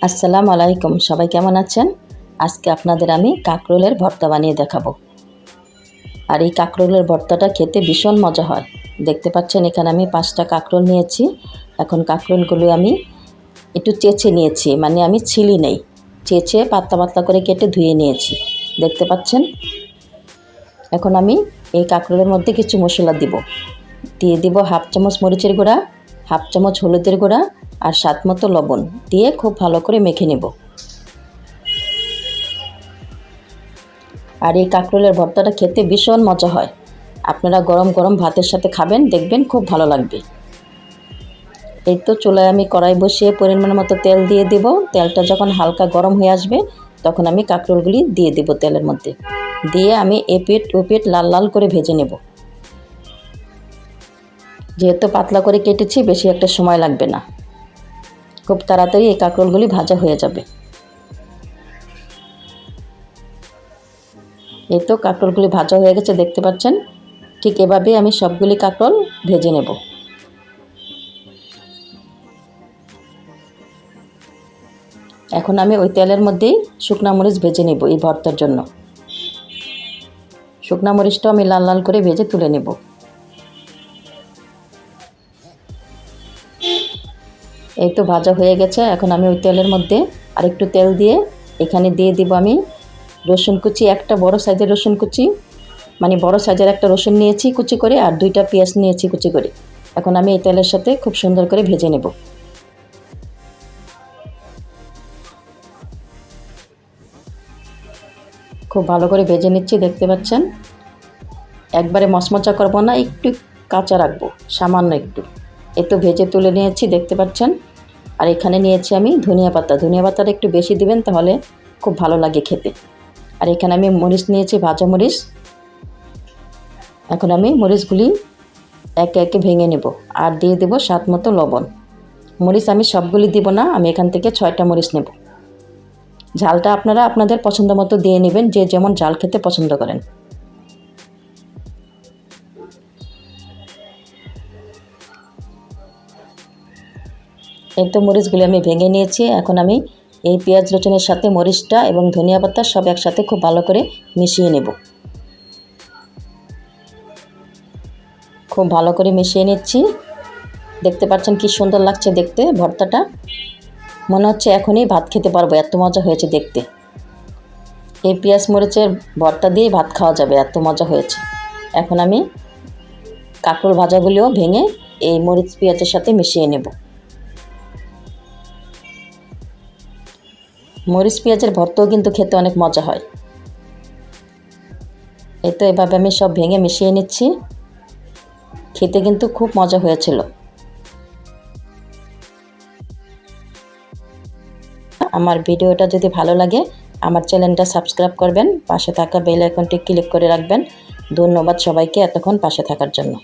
আসসালামু আলাইকুম, সবাই কেমন আছেন? আজকে আপনাদের আমি কাঁকরোলের ভর্তা বানিয়ে দেখাবো। আর এই কাঁকরোলের ভর্তাটা খেতে ভীষণ মজা হয়। দেখতে পাচ্ছেন এখানে আমি 5টা কাঁকরোল নিয়েছি। এখন কাঁকরোলগুলো আমি একটু চেঁচে নিয়েছি, মানে আমি ছিলি নেই, চেঁচে পাতলা পাতলা করে কেটে ধুয়ে নিয়েছি। দেখতে পাচ্ছেন। এখন আমি এই কাঁকরোলের মধ্যে কিছু মশলা দিয়ে দিব হাফ চামচ মরিচের গুঁড়া, হাফ চামচ হলুদের গুঁড়া আর স্বাদ মতো লবণ দিয়ে খুব ভালো করে মেখে নেব। আর এই কাঁকরোলের ভর্তাটা খেতে ভীষণ মজা হয়। আপনারা গরম গরম ভাতের সাথে খাবেন, দেখবেন খুব ভালো লাগবে। এই তো চুলায় আমি কড়াই বসিয়ে পরিমাণ মতো তেল দিয়ে দেব। তেলটা যখন হালকা গরম হয়ে আসবে তখন আমি কাঁকরোলগুলি দিয়ে দেব তেলের মধ্যে। দিয়ে আমি এপিঠ ওপিঠ লাল লাল করে ভেজে নেব। যেহেতু পাতলা করে কেটেছি, বেশি একটা সময় লাগবে না, খুব তাড়াতাড়ি এই কাঁকরোলগুলি ভাজা হয়ে যাবে। এই তো কাঁকরোলগুলি ভাজা হয়ে গেছে, দেখতে পাচ্ছেন। ঠিক এভাবেই আমি সবগুলি কাঁকরোল ভেজে নেব। এখন আমি ওই তেলের মধ্যেই শুকনা মরিচ ভেজে নেব এই ভর্তার জন্য। শুকনা মরিচটাও আমি লাল লাল করে ভেজে তুলে নেব। এই তো ভাজা হয়ে গেছে। এখন আমি ওই তেলের মধ্যে আরেকটু তেল দিয়ে এখানে দিয়ে দিব আমি রসুন কুচি, একটা বড় সাইজের রসুন কুচি, মানে বড় সাইজের একটা রসুন নিয়েছি কুচি করে, আর 2টা পেঁয়াজ নিয়েছি কুচি করে। এখন আমি এই তেলের সাথে খুব সুন্দর করে ভেজে নেব। খুব ভালো করে ভেজে নিচ্ছি, দেখতে পাচ্ছেন। একবারে মচমচা করব না, একটু কাঁচা রাখবো, সামান্য একটু। এই তো ভেজে তুলে নিয়েছি, দেখতে পাচ্ছেন। আর এখানে নিয়েছি আমি ধনিয়া পাতা। ধনিয়া পাতাটা একটু বেশি দিবেন, তাহলে খুব ভালো লাগে খেতে। আর এখানে আমি মরিচ নিয়েছি, ভাজা মরিচ। এখন আমি মরিচগুলি একে একে ভেঙে নেব আর দিয়ে দেব স্বাদ মতো লবণ। মরিচ আমি সবগুলি দিব না, আমি এখান থেকে 6টা মরিচ নেব। ঝালটা আপনারা আপনাদের পছন্দ মতো দিয়ে নেবেন, যে যেমন ঝাল খেতে পছন্দ করেন। এই তো মরিচগুলি আমি ভেঙে নিয়েছি। এখন আমি এই পেঁয়াজ রসুনের সাথে মরিচটা এবং ধনিয়া পাতা সব একসাথে খুব ভালো করে মিশিয়ে নেব। খুব ভালো করে মিশিয়ে নিচ্ছি। দেখতে পাচ্ছেন কি সুন্দর লাগছে দেখতে ভর্তাটা। মনে হচ্ছে এখনই ভাত খেতে পারবো, এত মজা হয়েছে দেখতে। এই পেঁয়াজ মরিচের ভর্তা দিয়ে ভাত খাওয়া যাবে, এত মজা হয়েছে। এখন আমি কাঁকরোল ভাজাগুলিও ভেঙে এই মরিচ পেঁয়াজের সাথে মিশিয়ে নেব। মরিচ পেঁয়াজের ভর্তাও কিন্তু খেতে অনেক মজা হয়। এই তো এভাবে আমি সব ভেঙে মিশিয়ে নিচ্ছি। খেতে কিন্তু খুব মজা হয়েছিল। আমার ভিডিওটা যদি ভালো লাগে আমার চ্যানেলটা সাবস্ক্রাইব করবেন, পাশে থাকা বেল আইকনটি ক্লিক করে রাখবেন। ধন্যবাদ সবাইকে এতক্ষণ পাশে থাকার জন্য।